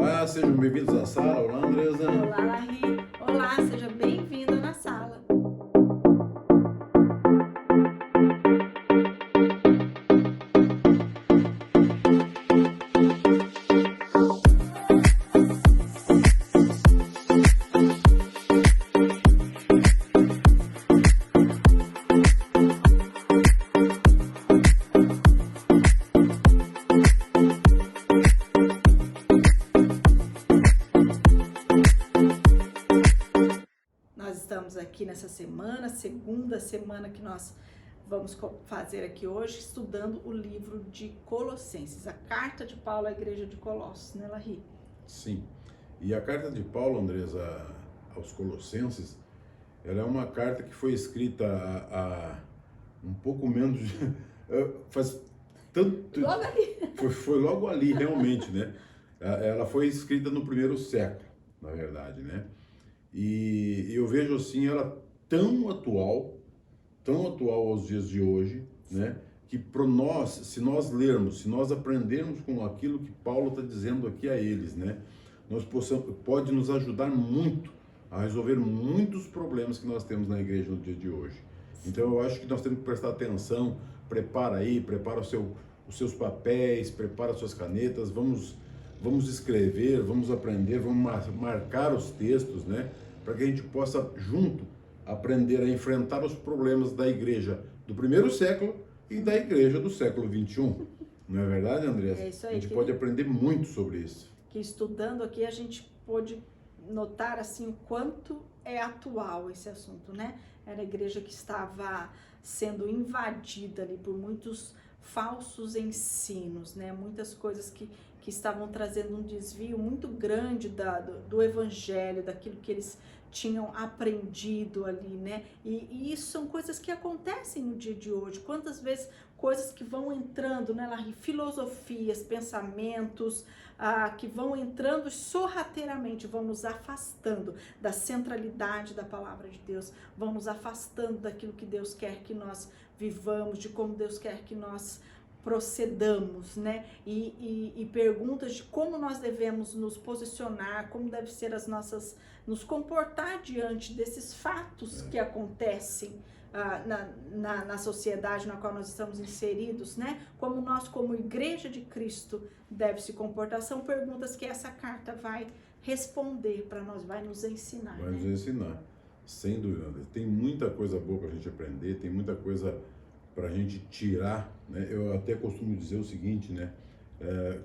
Olá, sejam bem-vindos à sala. Olá, Andresa. Olá, Larry. Olá, seja bem-vindo na sala. Nós estamos aqui nessa semana, segunda semana que nós vamos fazer aqui hoje, estudando o livro de Colossenses, a carta de Paulo à igreja de Colossos, né, Larry? Sim. E a carta de Paulo, Andresa, aos Colossenses, ela é uma carta que foi escrita há um pouco menos de... faz tanto... Logo ali. Foi logo ali, realmente, né? Ela foi escrita no primeiro século, na verdade, né? E eu vejo assim ela tão atual aos dias de hoje, né? Que para nós, se nós lermos, se nós aprendermos com aquilo que Paulo está dizendo aqui a eles, né? Pode nos ajudar muito a resolver muitos problemas que nós temos na igreja no dia de hoje. Então eu acho que nós temos que prestar atenção, prepara os seus papéis, prepara as suas canetas, vamos escrever, vamos aprender, vamos marcar os textos, né? Para que a gente possa, junto, aprender a enfrentar os problemas da igreja do primeiro século e da igreja do século XXI. Não é verdade, Andressa? É isso aí. A gente pode aprender muito sobre isso. Que estudando aqui a gente pôde notar assim o quanto é atual esse assunto, né? Era a igreja que estava sendo invadida ali por muitos falsos ensinos, né? Muitas coisas que estavam trazendo um desvio muito grande do evangelho, daquilo que eles tinham aprendido ali, né? E isso são coisas que acontecem no dia de hoje. Quantas vezes coisas que vão entrando, né, Larry? Filosofias, pensamentos, que vão entrando sorrateiramente, vão nos afastando da centralidade da palavra de Deus, vão nos afastando daquilo que Deus quer que nós vivamos, de como Deus quer que nós procedamos, né? E perguntas de como nós devemos nos posicionar, como deve ser nos comportar diante desses fatos que acontecem na sociedade na qual nós estamos inseridos, né? Como nós, como igreja de Cristo, deve se comportar. São perguntas que essa carta vai responder para nós, vai nos ensinar. Vai nos ensinar, sem dúvida. Tem muita coisa boa para a gente aprender, tem muita coisa para a gente tirar, né? Eu até costumo dizer o seguinte, né?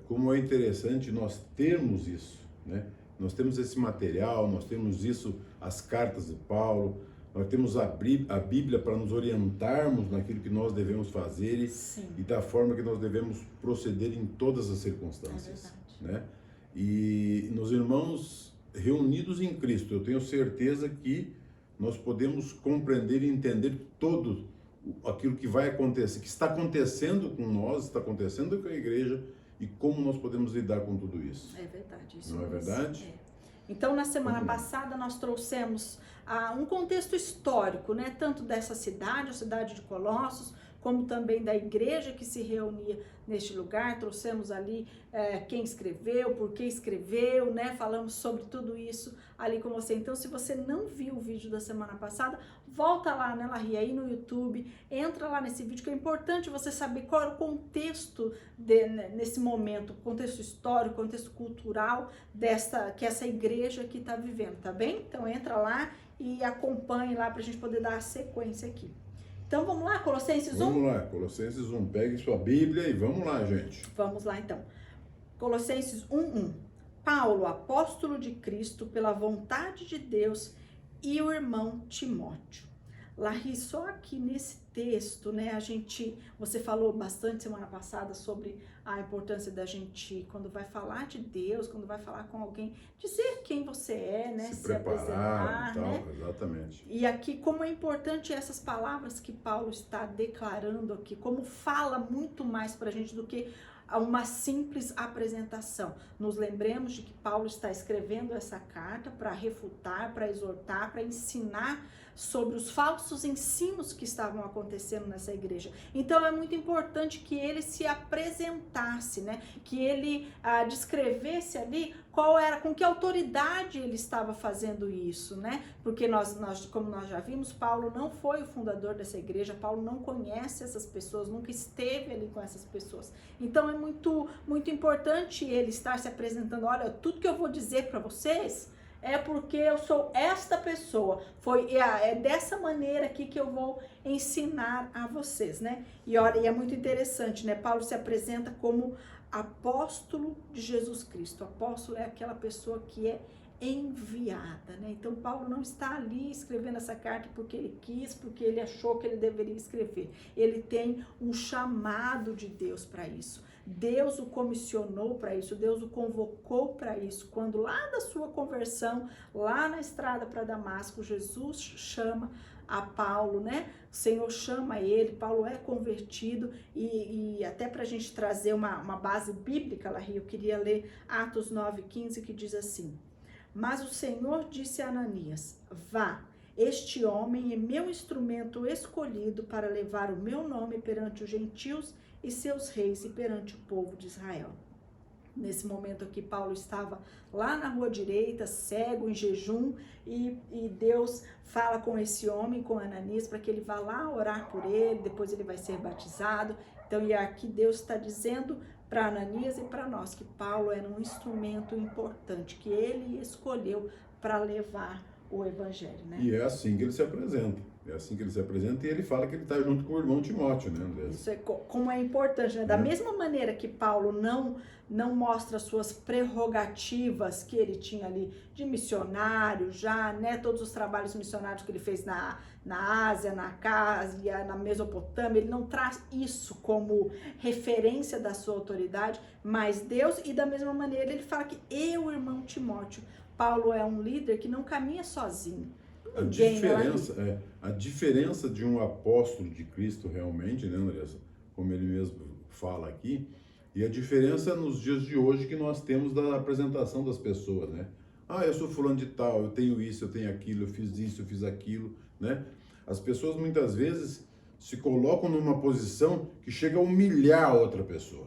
Como é interessante nós termos isso, né? Nós temos esse material, nós temos isso, as cartas de Paulo, nós temos a Bíblia para nos orientarmos naquilo que nós devemos fazer e da forma que nós devemos proceder em todas as circunstâncias, né? E nos irmãos reunidos em Cristo, eu tenho certeza que nós podemos compreender e entender todo aquilo que vai acontecer, que está acontecendo com nós, está acontecendo com a igreja e como nós podemos lidar com tudo isso. É verdade. Isso não é verdade? É. Então, na semana passada, nós trouxemos um contexto histórico, né? Tanto dessa cidade, a cidade de Colossos, como também da igreja que se reunia neste lugar. Trouxemos ali quem escreveu, por que escreveu, né? Falamos sobre tudo isso ali com você. Então, se você não viu o vídeo da semana passada, volta lá, né, Larry, aí no YouTube, entra lá nesse vídeo, que é importante você saber qual é o contexto nesse momento, contexto histórico, contexto cultural que essa igreja aqui está vivendo, tá bem? Então, entra lá e acompanhe lá para a gente poder dar a sequência aqui. Então vamos lá, Colossenses 1? Vamos lá, Colossenses 1. Pegue sua Bíblia e vamos lá, gente. Vamos lá então. Colossenses 1:1. Paulo, apóstolo de Cristo, pela vontade de Deus, e o irmão Timóteo. Larry, só aqui nesse texto, né, você falou bastante semana passada sobre a importância da gente, quando vai falar de Deus, quando vai falar com alguém, dizer quem você é, né, se preparar apresentar, e tal, né? Exatamente. E aqui, como é importante essas palavras que Paulo está declarando aqui, como fala muito mais pra gente do que a uma simples apresentação. Nos lembremos de que Paulo está escrevendo essa carta para refutar, para exortar, para ensinar sobre os falsos ensinos que estavam acontecendo nessa igreja. Então é muito importante que ele se apresentasse, né? Que ele descrevesse ali qual era, com que autoridade ele estava fazendo isso, né? Porque como nós já vimos, Paulo não foi o fundador dessa igreja, Paulo não conhece essas pessoas, nunca esteve ali com essas pessoas. Então é muito, muito importante ele estar se apresentando. Olha, tudo que eu vou dizer para vocês é porque eu sou esta pessoa, é dessa maneira aqui que eu vou ensinar a vocês, né? E olha, e é muito interessante, né? Paulo se apresenta como apóstolo de Jesus Cristo. Apóstolo é aquela pessoa que é enviada, né? Então Paulo não está ali escrevendo essa carta porque ele quis, porque ele achou que ele deveria escrever. Ele tem um chamado de Deus para isso. Deus o comissionou para isso, Deus o convocou para isso. Quando lá da sua conversão, lá na estrada para Damasco, Jesus chama a Paulo, né? O Senhor chama ele, Paulo é convertido e até para a gente trazer uma base bíblica, Larry, eu queria ler Atos 9:15, que diz assim: mas o Senhor disse a Ananias: vá, este homem é meu instrumento escolhido para levar o meu nome perante os gentios e seus reis e perante o povo de Israel. Nesse momento aqui, Paulo estava lá na rua direita, cego, em jejum, e Deus fala com esse homem, com Ananias, para que ele vá lá orar por ele, depois ele vai ser batizado. Então, e aqui Deus está dizendo para Ananias e para nós que Paulo era um instrumento importante, que ele escolheu para levar o evangelho, né? E é assim que ele se apresenta. É assim que ele se apresenta e ele fala que ele está junto com o irmão Timóteo, né, André? Isso é como é importante, né? Da mesma maneira que Paulo não mostra suas prerrogativas que ele tinha ali de missionário, já, né? Todos os trabalhos missionários que ele fez na Ásia, na Cásia, na Mesopotâmia, ele não traz isso como referência da sua autoridade, mas Deus, e da mesma maneira ele fala que eu, irmão Timóteo, Paulo é um líder que não caminha sozinho. A diferença de um apóstolo de Cristo realmente, né, Andressa, como ele mesmo fala aqui, e a diferença nos dias de hoje que nós temos da apresentação das pessoas, né? Ah, eu sou fulano de tal, eu tenho isso, eu tenho aquilo, eu fiz isso, eu fiz aquilo, né? As pessoas muitas vezes se colocam numa posição que chega a humilhar a outra pessoa,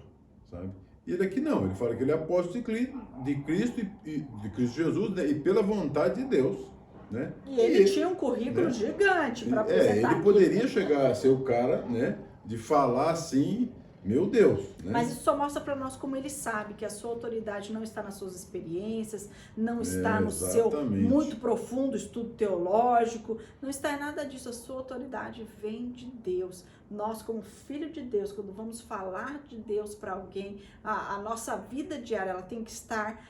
sabe? E ele aqui não, ele fala que ele é apóstolo de Cristo e de Cristo Jesus, né? E pela vontade de Deus, né? E ele tinha um currículo, né, gigante para apresentar. Ele poderia chegar a ser o cara, né, de falar assim, meu Deus, né? Mas isso só mostra para nós como ele sabe que a sua autoridade não está nas suas experiências, não está no seu muito profundo estudo teológico, não está em nada disso. A sua autoridade vem de Deus. Nós, como filho de Deus, quando vamos falar de Deus para alguém, a nossa vida diária ela tem que estar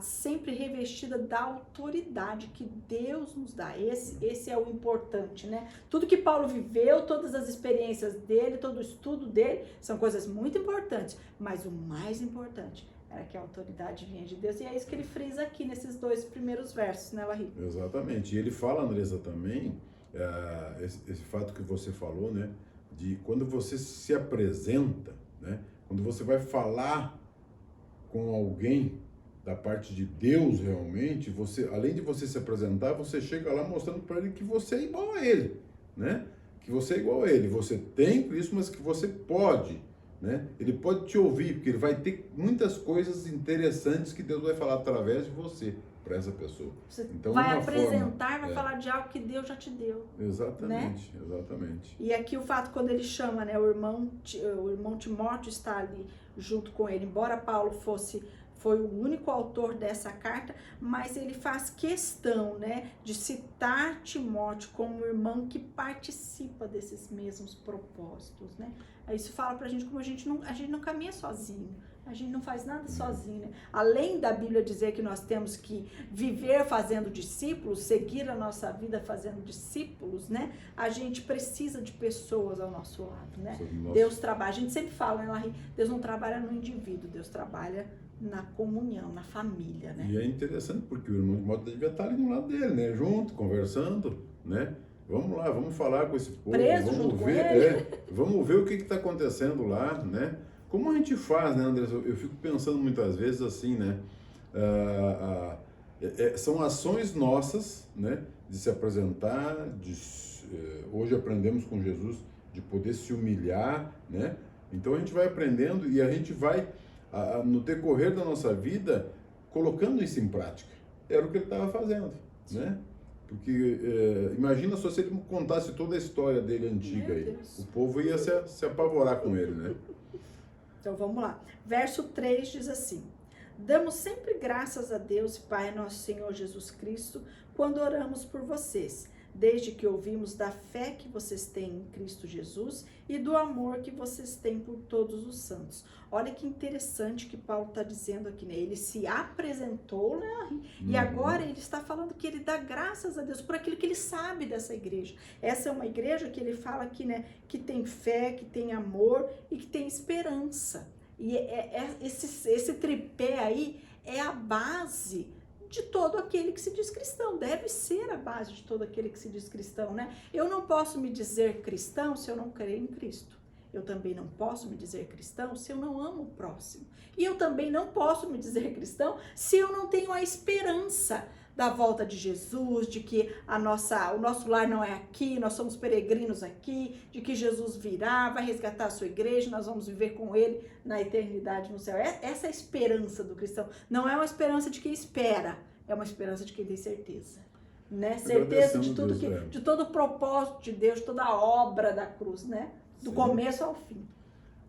sempre revestida da autoridade que Deus nos dá. Esse é o importante, né? Tudo que Paulo viveu, todas as experiências dele, todo o estudo dele, são coisas muito importantes, mas o mais importante era que a autoridade vinha de Deus, e é isso que ele frisa aqui nesses 2 primeiros versos, né, Larry? Exatamente. E ele fala, Andressa, também, esse fato que você falou, né, de quando você se apresenta, né, quando você vai falar com alguém da parte de Deus realmente, você, além de você se apresentar, você chega lá mostrando para ele que você é igual a ele, né? Que você é igual a ele, você tem Cristo, mas que você pode, né? Ele pode te ouvir, porque ele vai ter muitas coisas interessantes que Deus vai falar através de você para essa pessoa. Você então, vai apresentar, vai falar de algo que Deus já te deu. Exatamente, né? Exatamente. E aqui o fato quando ele chama, né, o irmão Timóteo está ali junto com ele, embora Paulo foi o único autor dessa carta, mas ele faz questão, né, de citar Timóteo como um irmão que participa desses mesmos propósitos, né? Isso fala pra gente como a gente não caminha sozinho, a gente não faz nada sozinho, né? Além da Bíblia dizer que nós temos que viver fazendo discípulos, seguir a nossa vida fazendo discípulos, né? A gente precisa de pessoas ao nosso lado, né? Deus trabalha, a gente sempre fala, né, Larry? Deus não trabalha no indivíduo, Deus trabalha na comunhão, na família, né? E é interessante porque o irmão de modo devia estar ali do lado dele, né? Junto, conversando, né? Vamos lá, vamos falar com esse povo, preso vamos junto ver, com ele. vamos ver o que está acontecendo lá, né? Como a gente faz, né, André? Eu fico pensando muitas vezes assim, né? São ações nossas, né? De se apresentar, hoje aprendemos com Jesus de poder se humilhar, né? Então a gente vai aprendendo e a gente vai, no decorrer da nossa vida, colocando isso em prática. Era o que ele estava fazendo, né? Porque imagina só se ele contasse toda a história dele antiga aí. O povo ia se apavorar com ele, né? Então vamos lá. Verso 3 diz assim: damos sempre graças a Deus e Pai nosso Senhor Jesus Cristo quando oramos por vocês, desde que ouvimos da fé que vocês têm em Cristo Jesus e do amor que vocês têm por todos os santos. Olha que interessante que Paulo está dizendo aqui, né? Ele se apresentou, né? E agora ele está falando que ele dá graças a Deus por aquilo que ele sabe dessa igreja. Essa é uma igreja que ele fala aqui, né? Que tem fé, que tem amor e que tem esperança. E esse tripé aí é a base de todo aquele que se diz cristão, deve ser a base de todo aquele que se diz cristão, né? Eu não posso me dizer cristão se eu não crer em Cristo. Eu também não posso me dizer cristão se eu não amo o próximo. E eu também não posso me dizer cristão se eu não tenho a esperança da volta de Jesus, de que o nosso lar não é aqui, nós somos peregrinos aqui, de que Jesus virá, vai resgatar a sua igreja, nós vamos viver com ele na eternidade no céu. Essa é a esperança do cristão. Não é uma esperança de quem espera, é uma esperança de quem tem certeza. Né? Certeza de tudo de todo o propósito de Deus, toda a obra da cruz, né? Do começo ao fim.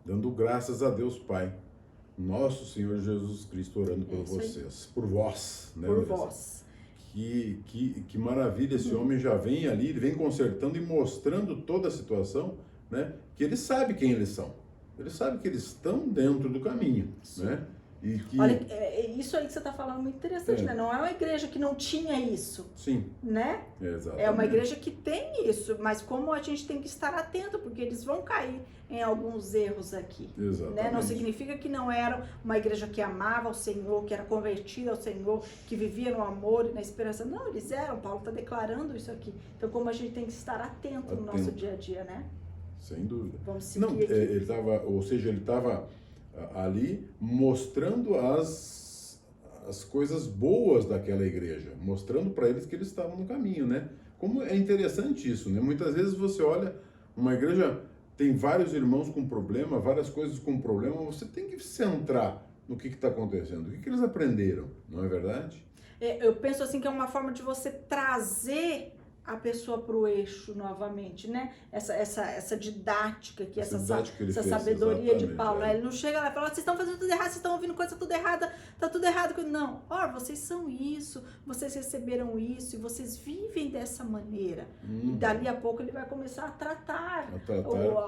Dando graças a Deus Pai, nosso Senhor Jesus Cristo, orando por vocês, por vós, né? Por vós. Que maravilha, esse homem já vem ali, ele vem consertando e mostrando toda a situação, né? Que ele sabe quem eles são. Ele sabe que eles estão dentro do caminho, né? E que... Olha, isso aí que você está falando é muito interessante, né? Não é uma igreja que não tinha isso. Sim. Né? Exatamente. É uma igreja que tem isso, mas como a gente tem que estar atento, porque eles vão cair em alguns erros aqui. Exatamente. Né? Não significa que não era uma igreja que amava o Senhor, que era convertida ao Senhor, que vivia no amor e na esperança. Não, eles eram. Paulo está declarando isso aqui. Então, como a gente tem que estar atento no nosso dia a dia, né? Sem dúvida. Vamos seguir aqui. Ele estava ali mostrando as coisas boas daquela igreja, mostrando para eles que eles estavam no caminho, né? Como é interessante isso, né? Muitas vezes você olha, uma igreja tem vários irmãos com problema, várias coisas com problema, você tem que se centrar no que está acontecendo, o que eles aprenderam, não é verdade? Eu penso assim que é uma forma de você trazer a pessoa para o eixo novamente, né? Essa didática aqui, essa sabedoria de Paulo. Ele não chega lá e fala, vocês estão fazendo tudo errado, vocês estão ouvindo coisa tudo errada, tá tudo errado. Não, vocês são isso, vocês receberam isso e vocês vivem dessa maneira. E dali a pouco ele vai começar a tratar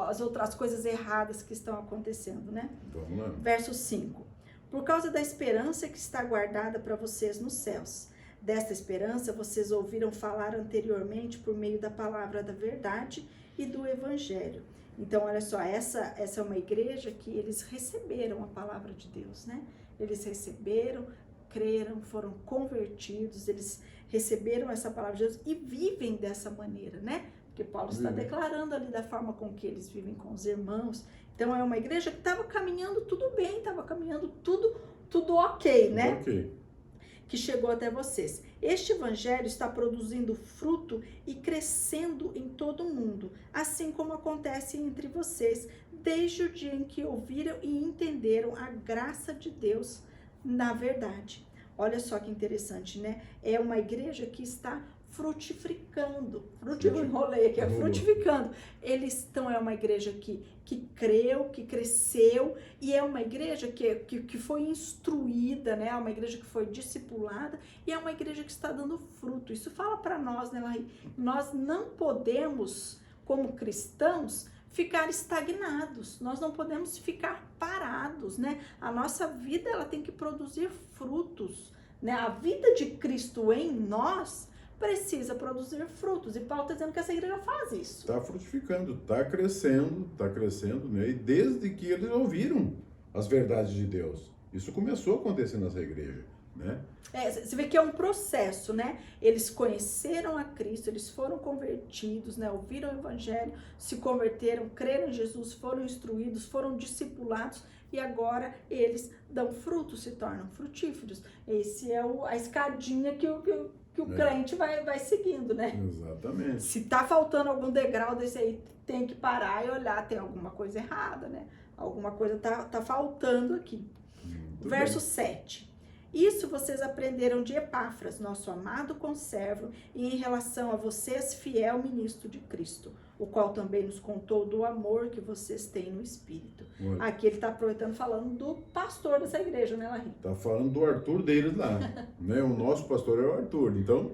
as outras coisas erradas que estão acontecendo, né? Vamos lá. Verso 5. Por causa da esperança que está guardada para vocês nos céus. Desta esperança vocês ouviram falar anteriormente por meio da palavra da verdade e do evangelho. Então, olha só, essa é uma igreja que eles receberam a palavra de Deus, né? Eles receberam, creram, foram convertidos, eles receberam essa palavra de Deus e vivem dessa maneira, né? Porque Paulo está declarando ali da forma com que eles vivem com os irmãos. Então, é uma igreja que estava caminhando tudo bem, estava caminhando tudo ok, né? Ok. Que chegou até vocês. Este evangelho está produzindo fruto e crescendo em todo o mundo, assim como acontece entre vocês, desde o dia em que ouviram e entenderam a graça de Deus na verdade. Olha só que interessante, né? É uma igreja que está frutificando. Enrolei aqui, frutificando. É uma igreja que creu, que cresceu, e é uma igreja que foi instruída, né? É uma igreja que foi discipulada, e é uma igreja que está dando fruto. Isso fala para nós, né, Laí? Nós não podemos, como cristãos, ficar estagnados. Nós não podemos ficar parados, né? A nossa vida, ela tem que produzir frutos, né? A vida de Cristo em nós precisa produzir frutos. E Paulo está dizendo que essa igreja faz isso. Está frutificando, está crescendo, né? E desde que eles ouviram as verdades de Deus. Isso começou a acontecer nessa igreja, né? Você vê que é um processo, né? Eles conheceram a Cristo, eles foram convertidos, né? Ouviram o evangelho, se converteram, creram em Jesus, foram instruídos, foram discipulados, e agora eles dão frutos, se tornam frutíferos. Esse é a escadinha que o crente vai seguindo, né? Exatamente. Se tá faltando algum degrau desse aí, tem que parar e olhar, tem alguma coisa errada, né? Alguma coisa tá faltando aqui. Muito Verso bem. 7. Isso vocês aprenderam de Epáfras, nosso amado conservo, e em relação a vocês, fiel ministro de Cristo, o qual também nos contou do amor que vocês têm no Espírito. Olha. Aqui ele está aproveitando, falando do pastor dessa igreja, né, Larry? Tá falando do Arthur deles lá, né? O nosso pastor é o Arthur, então,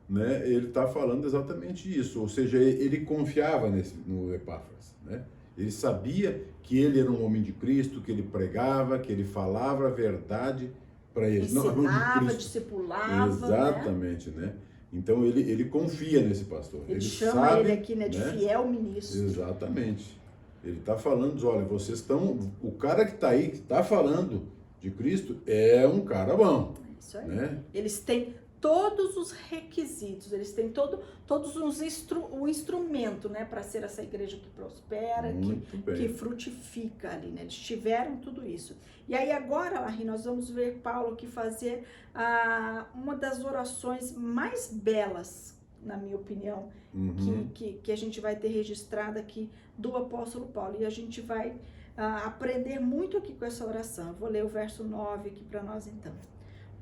né? Ele está falando exatamente isso, ou seja, ele confiava no Epáfras, né? Ele sabia que ele era um homem de Cristo, que ele pregava, que ele falava a verdade para eles. Ensinava, não de Cristo. discipulava, Exatamente, né? Então ele confia nesse pastor. Ele chama sabe, ele aqui, né, de fiel ministro. Exatamente. Ele está falando, olha, vocês estão, o cara que está aí, que está falando de Cristo, é um cara bom. É isso aí. Né? Eles têm todos os requisitos, eles têm todos o instrumento, né, para ser essa igreja que prospera, que frutifica ali, né? Eles tiveram tudo isso. E aí agora, Larry, nós vamos ver Paulo aqui fazer uma das orações mais belas, na minha opinião, que a gente vai ter registrada aqui do apóstolo Paulo. E a gente vai aprender muito aqui com essa oração. Eu vou ler o verso 9 aqui para nós então.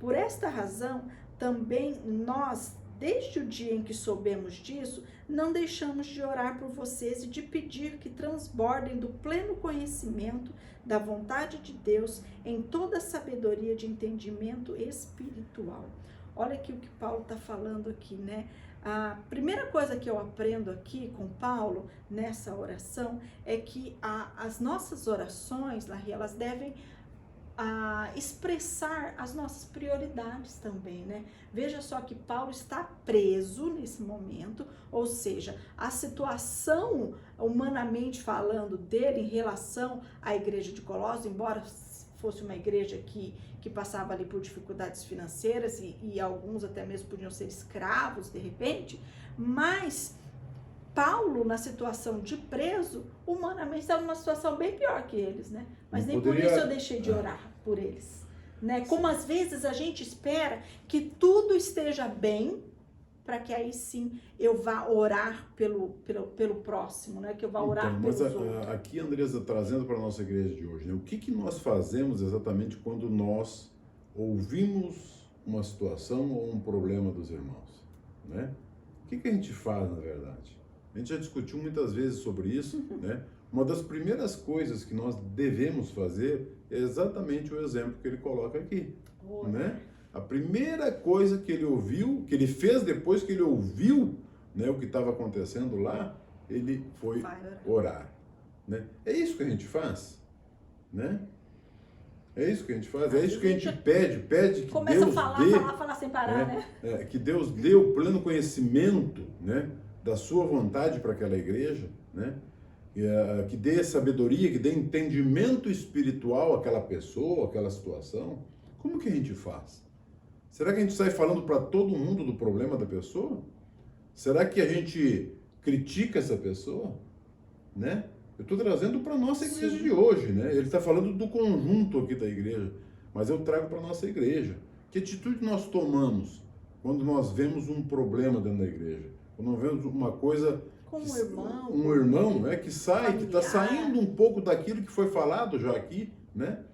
Por esta razão, também nós, desde o dia em que soubemos disso, não deixamos de orar por vocês e de pedir que transbordem do pleno conhecimento da vontade de Deus em toda a sabedoria de entendimento espiritual. Olha aqui o que Paulo está falando aqui, né? A primeira coisa que eu aprendo aqui com Paulo, nessa oração, é que as nossas orações, Larry, elas devem expressar as nossas prioridades também, né? Veja só que Paulo está preso nesse momento, ou seja, a situação, humanamente falando, dele em relação à igreja de Colossos, embora fosse uma igreja que passava ali por dificuldades financeiras e alguns até mesmo podiam ser escravos de repente, mas Paulo, na situação de preso, humanamente estava numa situação bem pior que eles, né? Mas nem por isso eu deixei de orar por eles, né? Como às vezes a gente espera que tudo esteja bem, para que aí sim eu vá orar pelo próximo, né? Que eu vá orar pelos outros. Aqui, Andresa, trazendo para a nossa igreja de hoje, né? O que nós fazemos exatamente quando nós ouvimos uma situação ou um problema dos irmãos, né? O que a gente faz, na verdade? A gente já discutiu muitas vezes sobre isso, né? Uma das primeiras coisas que nós devemos fazer é exatamente o exemplo que ele coloca aqui, né? A primeira coisa que ele ouviu, que ele fez depois que ele ouviu, né, o que estava acontecendo lá, ele foi orar, né? É isso que a gente faz, né? É isso que a gente faz, é isso que a gente pede que começa Deus a falar sem parar, né? Que Deus dê o pleno conhecimento, né, da sua vontade para aquela igreja, né? Que dê sabedoria, que dê entendimento espiritual àquela pessoa, àquela situação. Como que a gente faz? Será que a gente sai falando para todo mundo do problema da pessoa? Será que a gente critica essa pessoa? Né? Eu estou trazendo para a nossa igreja de hoje, né? Ele está falando do conjunto aqui da igreja, mas eu trago para a nossa igreja. Que atitude nós tomamos quando nós vemos um problema dentro da igreja? Quando nós vemos uma coisa... Com um irmão, né, que sai, que está saindo um pouco daquilo que foi falado já aqui, né?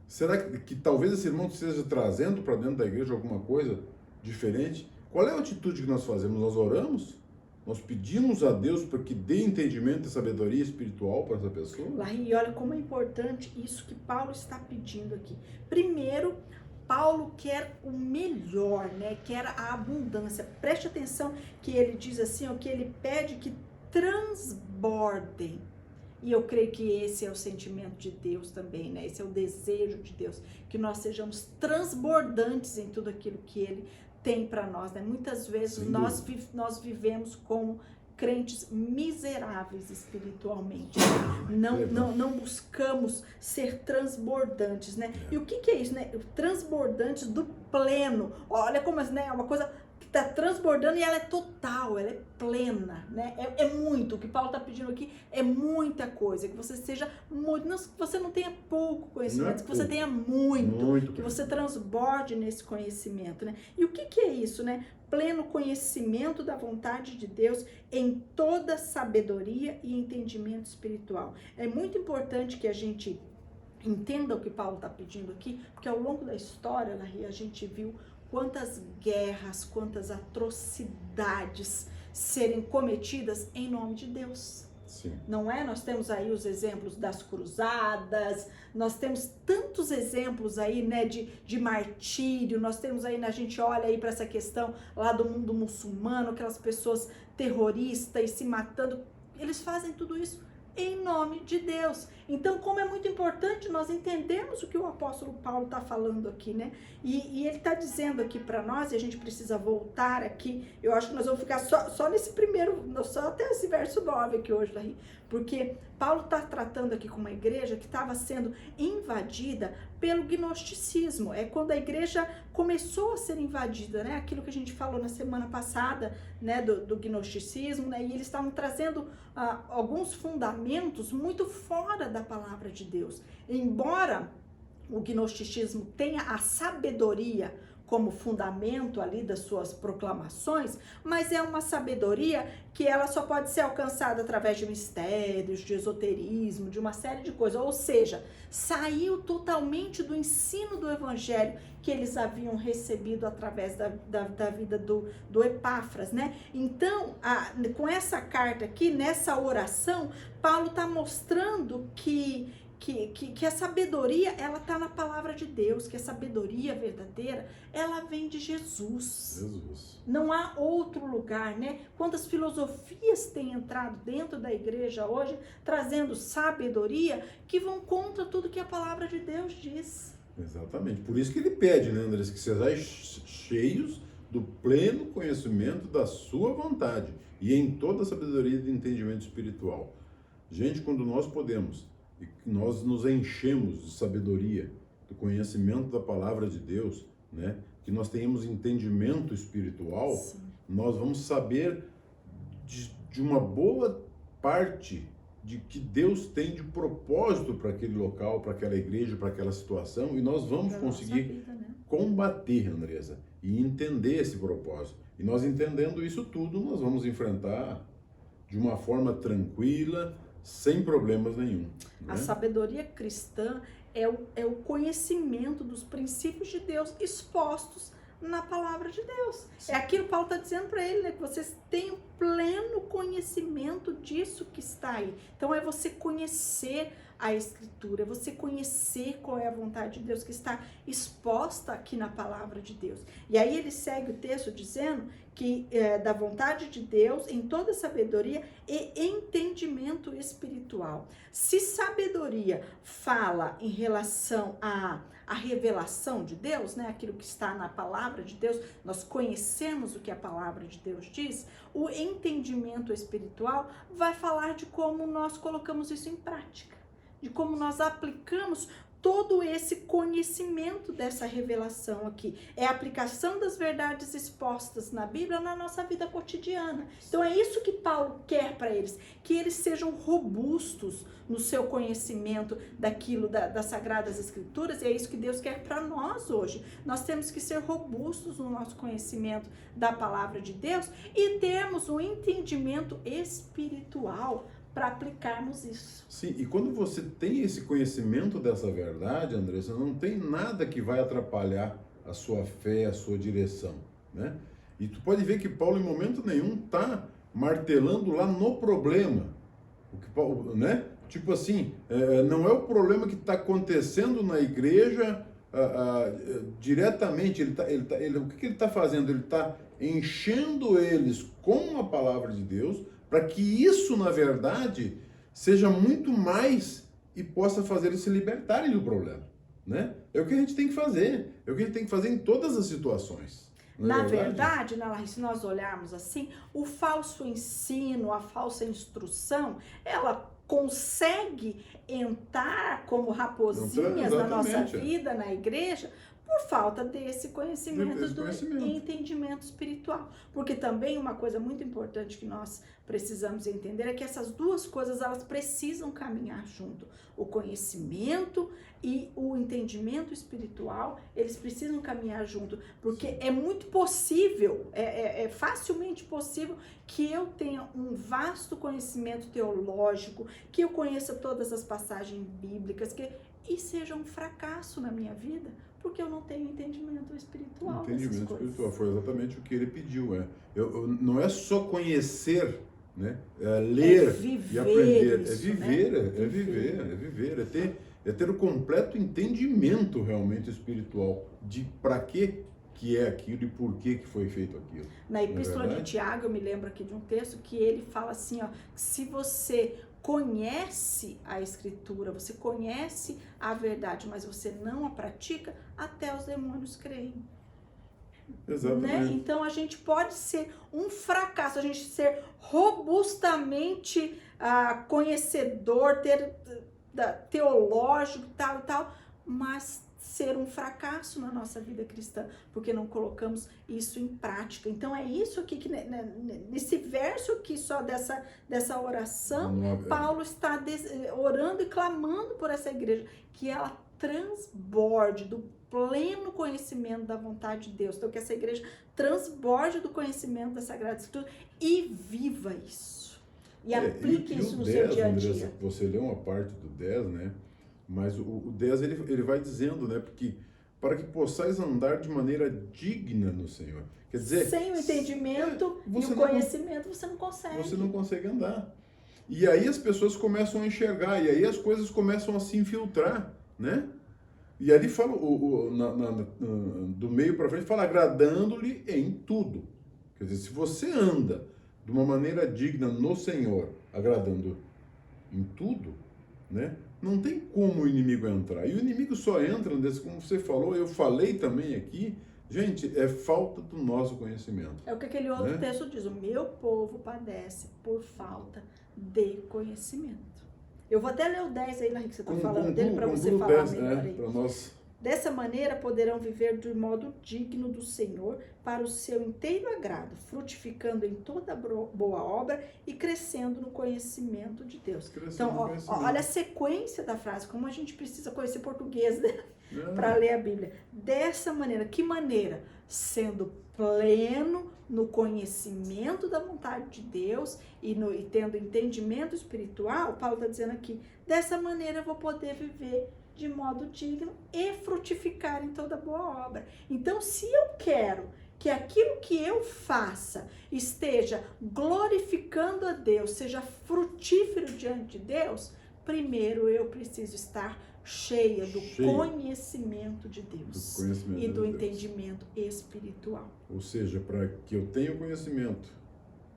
Será que talvez esse irmão esteja trazendo para dentro da igreja alguma coisa diferente? Qual é a atitude que nós fazemos? Nós oramos? Nós pedimos a Deus para que dê entendimento e sabedoria espiritual para essa pessoa? E olha como é importante isso que Paulo está pedindo aqui. Primeiro, Paulo quer o melhor, né? Quer a abundância. Preste atenção que ele diz assim, o que ele pede que transbordem. E eu creio que esse é o sentimento de Deus também, né? Esse é o desejo de Deus, que nós sejamos transbordantes em tudo aquilo que Ele tem para nós, né? Muitas vezes nós vivemos como crentes miseráveis espiritualmente, não buscamos ser transbordantes, né? E o que é isso, né? Transbordantes do pleno. Olha como, né? É uma coisa que está transbordando e ela é total, ela é plena, né? É muito, o que Paulo está pedindo aqui é muita coisa, que você seja muito, não, que você não tenha pouco conhecimento, que você tenha muito, que você transborde nesse conhecimento, né? E o que é isso, né? Pleno conhecimento da vontade de Deus em toda sabedoria e entendimento espiritual. É muito importante que a gente entenda o que Paulo está pedindo aqui, porque ao longo da história, Laí, a gente viu quantas guerras, quantas atrocidades serem cometidas em nome de Deus. Sim. Não é? Nós temos aí os exemplos das cruzadas, nós temos tantos exemplos aí, né, de martírio, nós temos aí, a gente olha aí para essa questão lá do mundo muçulmano, aquelas pessoas terroristas e se matando, eles fazem tudo isso em nome de Deus. Então, como é muito importante nós entendermos o que o apóstolo Paulo está falando aqui, né? E ele está dizendo aqui para nós, e a gente precisa voltar aqui, eu acho que nós vamos ficar só nesse primeiro, só até esse verso 9 aqui hoje, Laí, porque Paulo está tratando aqui com uma igreja que estava sendo invadida pelo gnosticismo. É quando a igreja começou a ser invadida, né? Aquilo que a gente falou na semana passada, né? Do gnosticismo, né? E eles estavam trazendo alguns fundamentos muito fora da palavra de Deus. Embora o gnosticismo tenha a sabedoria como fundamento ali das suas proclamações, mas é uma sabedoria que ela só pode ser alcançada através de mistérios, de esoterismo, de uma série de coisas, ou seja, saiu totalmente do ensino do evangelho que eles haviam recebido através da vida do Epáfras, né? Então, com essa carta aqui, nessa oração, Paulo está mostrando que a sabedoria, ela está na palavra de Deus, que a sabedoria verdadeira, ela vem de Jesus. Não há outro lugar, né? Quantas filosofias têm entrado dentro da igreja hoje, trazendo sabedoria, que vão contra tudo que a palavra de Deus diz. Exatamente. Por isso que ele pede, né, Andressa, que sejais cheios do pleno conhecimento da sua vontade e em toda a sabedoria de entendimento espiritual. Gente, quando nós podemos e nós nos enchemos de sabedoria, do conhecimento da palavra de Deus, né? Que nós tenhamos entendimento espiritual, sim, nós vamos saber de uma boa parte de que Deus tem de propósito para aquele local, para aquela igreja, para aquela situação, e nós vamos conseguir vida, né? Combater, Andresa, e entender esse propósito. E nós entendendo isso tudo, nós vamos enfrentar de uma forma tranquila, sem problemas nenhum. Né? A sabedoria cristã é o conhecimento dos princípios de Deus expostos na palavra de Deus. Sim. É aquilo que Paulo está dizendo para ele, né? Que vocês tenham pleno conhecimento disso que está aí. Então é você conhecer a Escritura, é você conhecer qual é a vontade de Deus que está exposta aqui na palavra de Deus. E aí ele segue o texto dizendo que da vontade de Deus em toda sabedoria e entendimento espiritual. Se sabedoria fala em relação a revelação de Deus, né, aquilo que está na palavra de Deus, nós conhecemos o que a palavra de Deus diz, o entendimento espiritual vai falar de como nós colocamos isso em prática, de como nós aplicamos todo esse conhecimento dessa revelação aqui. É a aplicação das verdades expostas na Bíblia na nossa vida cotidiana. Então é isso que Paulo quer para eles, que eles sejam robustos no seu conhecimento daquilo, das Sagradas Escrituras, e é isso que Deus quer para nós hoje. Nós temos que ser robustos no nosso conhecimento da palavra de Deus e termos um entendimento espiritual para aplicarmos isso. Sim, e quando você tem esse conhecimento dessa verdade, Andressa, não tem nada que vai atrapalhar a sua fé, a sua direção, né? E tu pode ver que Paulo em momento nenhum está martelando lá no problema, o que Paulo, né? Tipo assim, não é o problema que está acontecendo na igreja diretamente, o que ele está fazendo? Ele está enchendo eles com a palavra de Deus, para que isso, na verdade, seja muito mais e possa fazer eles se libertarem do problema, né? É o que a gente tem que fazer, é o que a gente tem que fazer em todas as situações. Na verdade, se nós olharmos assim, o falso ensino, a falsa instrução, ela consegue entrar como raposinhas na nossa vida, na igreja, por falta desse conhecimento Desse do conhecimento. entendimento espiritual. Porque também uma coisa muito importante que nós precisamos entender é que essas duas coisas, elas precisam caminhar junto. O conhecimento e o entendimento espiritual, eles precisam caminhar junto, porque é muito possível, é facilmente possível que eu tenha um vasto conhecimento teológico, que eu conheça todas as passagens bíblicas, e seja um fracasso na minha vida, porque eu não tenho entendimento espiritual. Entendimento espiritual, foi exatamente o que ele pediu. Não é só conhecer, né? Ler e aprender, isso, é viver, né? é viver, é ter o completo entendimento realmente espiritual de para que é aquilo e por que foi feito aquilo. Na Epístola de Tiago, eu me lembro aqui de um texto que ele fala assim, ó, se você conhece a Escritura, você conhece a verdade, mas você não a pratica, até os demônios creem. Exatamente. Né? Então a gente pode ser um fracasso, a gente ser robustamente conhecedor, teológico, tal e tal, mas ser um fracasso na nossa vida cristã, porque não colocamos isso em prática. Então é isso aqui que nesse verso aqui só dessa oração, Paulo está orando e clamando por essa igreja, que ela transborde do pleno conhecimento da vontade de Deus. Então que essa igreja transborde do conhecimento da Sagrada Escritura e viva isso. E aplique isso no seu dia a dia. Andressa, você leu uma parte do 10, né? Mas o 10 ele vai dizendo, né? Porque para que possais andar de maneira digna no Senhor. Quer dizer, sem o entendimento e o conhecimento você não consegue. Você não consegue andar. E aí as pessoas começam a enxergar, e aí as coisas começam a se infiltrar, né? E ali fala, do meio para frente, fala agradando-lhe em tudo. Quer dizer, se você anda de uma maneira digna no Senhor, agradando em tudo, né? Não tem como o inimigo entrar. E o inimigo só entra, como você falou, eu falei também aqui, gente, é falta do nosso conhecimento. É o que aquele outro texto diz, o meu povo padece por falta de conhecimento. Eu vou até ler o 10 aí, Larry, que você está falando dele, para você falar melhor aí. Para nós. Dessa maneira poderão viver de modo digno do Senhor, para o seu inteiro agrado, frutificando em toda boa obra e crescendo no conhecimento de Deus. Então, olha a sequência da frase, como a gente precisa conhecer português, né? Para ler a Bíblia. Dessa maneira, que maneira? Sendo pleno no conhecimento da vontade de Deus e tendo entendimento espiritual, Paulo está dizendo aqui, dessa maneira eu vou poder viver de modo digno e frutificar em toda boa obra. Então, se eu quero que aquilo que eu faça esteja glorificando a Deus, seja frutífero diante de Deus, primeiro eu preciso estar cheia do conhecimento de Deus e do entendimento espiritual. Ou seja, para que eu tenha o conhecimento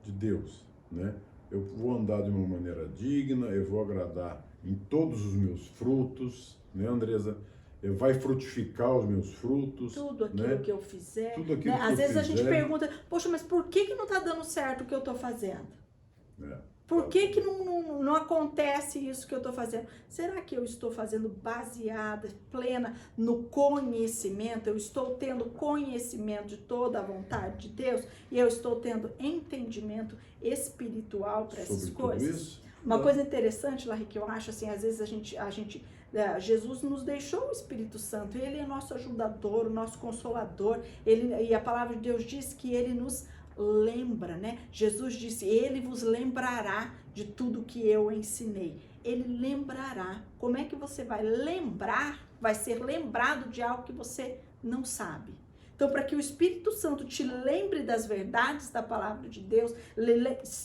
de Deus, né? Eu vou andar de uma maneira digna, eu vou agradar em todos os meus frutos, né, Andresa? Vai frutificar os meus frutos. Tudo aquilo que eu fizer. Tudo aquilo que às vezes a gente pergunta, poxa, mas por que não está dando certo o que eu estou fazendo? Por que não acontece isso que eu estou fazendo? Será que eu estou fazendo baseada, plena no conhecimento? Eu estou tendo conhecimento de toda a vontade de Deus? E eu estou tendo entendimento espiritual para essas coisas? Uma coisa interessante, Larry, que eu acho, assim, às vezes Jesus nos deixou o Espírito Santo, ele é nosso ajudador, o nosso consolador, e a palavra de Deus diz que ele nos lembra, né? Jesus disse, ele vos lembrará de tudo que eu ensinei. Ele lembrará. Como é que você vai lembrar, vai ser lembrado de algo que você não sabe? Então, para que o Espírito Santo te lembre das verdades da palavra de Deus,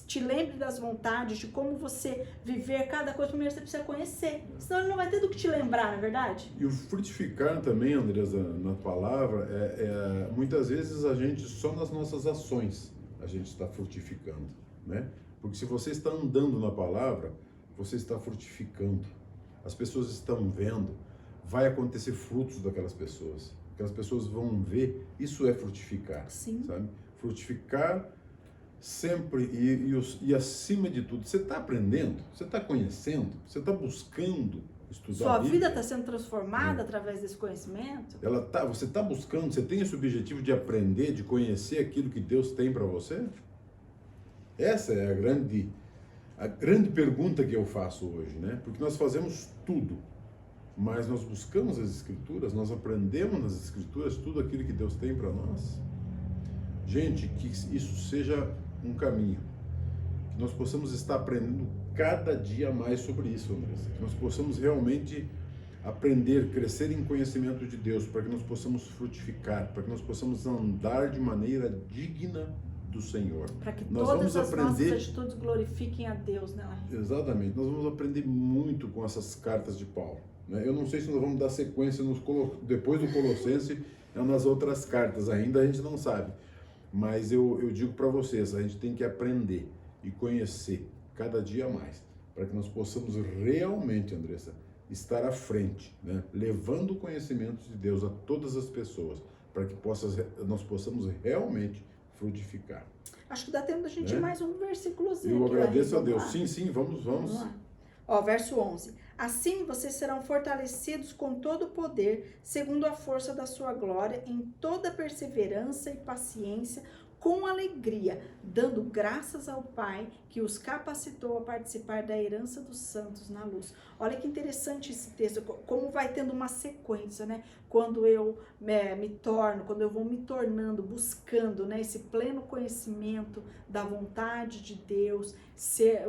te lembre das vontades, de como você viver cada coisa, primeiro você precisa conhecer. Senão ele não vai ter do que te lembrar, não é verdade? E o frutificar também, Andresa, na palavra, muitas vezes a gente, só nas nossas ações, a gente está frutificando, né? Porque se você está andando na palavra, você está frutificando. As pessoas estão vendo, vai acontecer frutos daquelas pessoas. Aquelas pessoas vão ver, isso é frutificar. Sim. Sabe? Frutificar sempre e acima de tudo, você está aprendendo, você está conhecendo, você está buscando estudar Sua a Bíblia. vida está sendo transformada através desse conhecimento? Você está buscando, você tem esse objetivo de aprender, de conhecer aquilo que Deus tem para você? Essa é a grande pergunta que eu faço hoje, né? Porque nós fazemos tudo, mas nós buscamos as Escrituras, nós aprendemos nas Escrituras tudo aquilo que Deus tem para nós. Gente, que isso seja um caminho, que nós possamos estar aprendendo cada dia mais sobre isso, Andressa, que nós possamos realmente aprender, crescer em conhecimento de Deus, para que nós possamos frutificar, para que nós possamos andar de maneira digna do Senhor. Para que nós todas vamos as aprender... nossas atitudes glorifiquem a Deus, né, Larry? Exatamente, nós vamos aprender muito com essas cartas de Paulo, né? Eu não sei se nós vamos dar sequência depois do Colossenses nas outras cartas, ainda a gente não sabe, mas eu digo para vocês, a gente tem que aprender e conhecer cada dia mais, para que nós possamos realmente, Andressa, estar à frente, né? Levando o conhecimento de Deus a todas as pessoas, para que nós possamos realmente frutificar. Acho que dá tempo da gente ir mais um versículozinho. Eu aqui, agradeço a Larry. Deus. Sim, vamos. Vamos lá. Ó, verso 11. Assim vocês serão fortalecidos com todo o poder, segundo a força da sua glória, em toda perseverança e paciência, com alegria, dando graças ao Pai que os capacitou a participar da herança dos santos na luz. Olha que interessante esse texto, como vai tendo uma sequência, né? Quando eu quando eu vou me tornando, buscando, né, esse pleno conhecimento da vontade de Deus,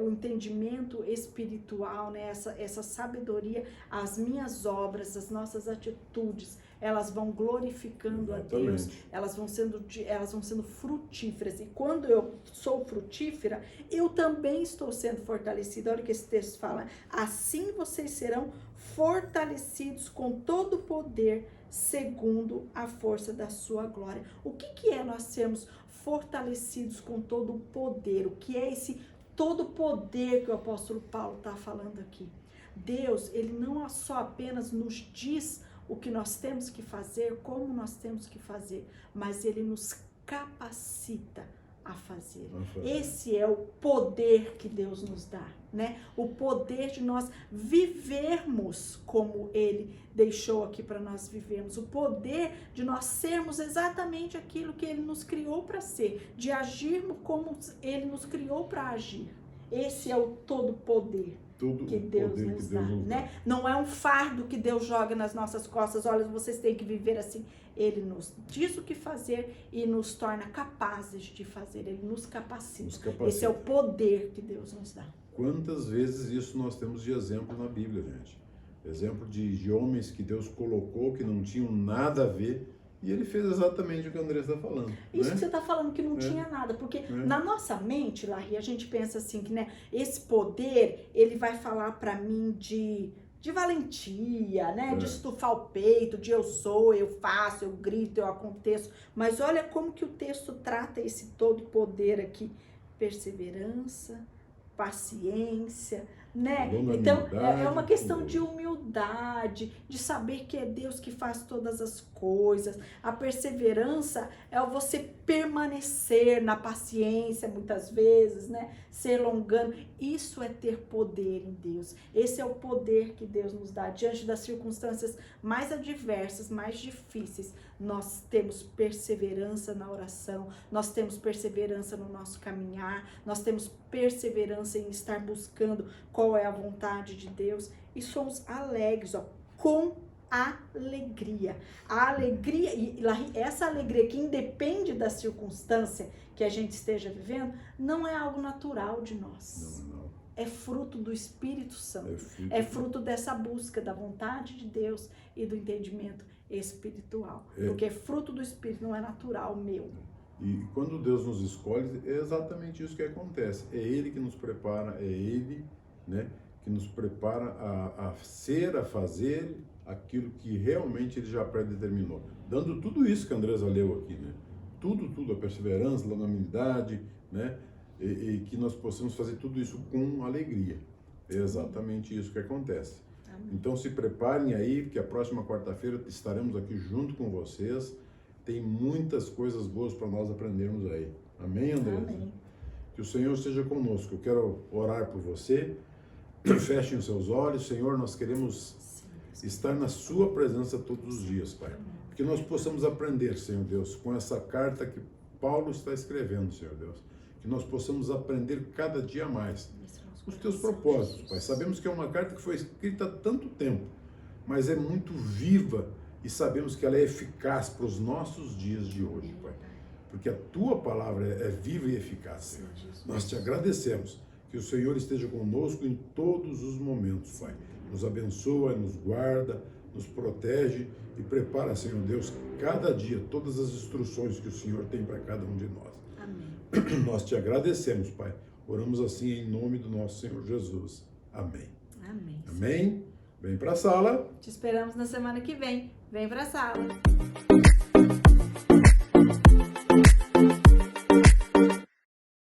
o entendimento espiritual, né, essa sabedoria, as minhas obras, as nossas atitudes, elas vão glorificando a Deus, elas vão sendo frutíferas. E quando eu sou frutífera, eu também estou sendo fortalecida. Olha o que esse texto fala. Assim vocês serão fortalecidos com todo o poder, segundo a força da sua glória. O que é nós sermos fortalecidos com todo o poder? O que é esse todo o poder que o apóstolo Paulo está falando aqui? Deus, ele não só apenas nos diz o que nós temos que fazer, como nós temos que fazer, mas ele nos capacita a fazer. Esse é o poder que Deus nos dá, né? O poder de nós vivermos como ele deixou aqui para nós vivermos, o poder de nós sermos exatamente aquilo que ele nos criou para ser, de agirmos como ele nos criou para agir. Esse é o todo poder que Deus nos dá, né? Não é um fardo que Deus joga nas nossas costas, olha, vocês têm que viver assim. Ele nos diz o que fazer e nos torna capazes de fazer, ele nos capacita. Esse é o poder que Deus nos dá. Quantas vezes isso nós temos de exemplo na Bíblia, gente? Exemplo de homens que Deus colocou, que não tinham nada a ver, e ele fez exatamente o que o André está falando. Isso, né? Que você está falando que não tinha nada, porque na nossa mente, Larry, a gente pensa assim, que, né, esse poder, ele vai falar para mim de valentia, né, de estufar o peito, de eu sou, eu faço, eu grito, eu aconteço, mas olha como que o texto trata esse todo poder aqui, perseverança, paciência, né? Então é uma questão de humildade, de saber que é Deus que faz todas as coisas. A perseverança é você permanecer na paciência, muitas vezes, né? Ser longano. Isso é ter poder em Deus. Esse é o poder que Deus nos dá diante das circunstâncias mais adversas, mais difíceis. Nós temos perseverança na oração, nós temos perseverança no nosso caminhar, nós temos perseverança em estar buscando qual é a vontade de Deus e somos alegres, ó, com alegria. A alegria, e essa alegria que independe da circunstância que a gente esteja vivendo, não é algo natural de nós. Não. É fruto do Espírito Santo. É fruto dessa busca da vontade de Deus e do entendimento espiritual. Porque é fruto do Espírito, não é natural meu. E quando Deus nos escolhe, é exatamente isso que acontece. É Ele que nos prepara, é Ele, né, que nos prepara a ser, a fazer aquilo que realmente Ele já predeterminou. Dando tudo isso que a Andresa leu aqui, né? Tudo, a perseverança, a longanimidade, né? E que nós possamos fazer tudo isso com alegria. É exatamente isso que acontece. Amém. Então se preparem aí, porque a próxima quarta-feira estaremos aqui junto com vocês. Tem muitas coisas boas para nós aprendermos aí. Amém, Andresa? Amém. Que o Senhor esteja conosco. Eu quero orar por você, Fechem os seus olhos, Senhor, nós queremos estar na sua presença todos os dias, Pai. Que nós possamos aprender, Senhor Deus, com essa carta que Paulo está escrevendo, Senhor Deus. Que nós possamos aprender cada dia mais os teus propósitos, Pai. Sabemos que é uma carta que foi escrita há tanto tempo, mas é muito viva e sabemos que ela é eficaz para os nossos dias de hoje, Pai. Porque a tua palavra é viva e eficaz, Senhor. Nós te agradecemos. Que o Senhor esteja conosco em todos os momentos, Pai. Nos abençoa, nos guarda, nos protege e prepara, Senhor Deus, cada dia, todas as instruções que o Senhor tem para cada um de nós. Amém. Nós te agradecemos, Pai. Oramos assim em nome do nosso Senhor Jesus. Amém. Amém. Amém. Vem para a sala. Te esperamos na semana que vem. Vem para a sala.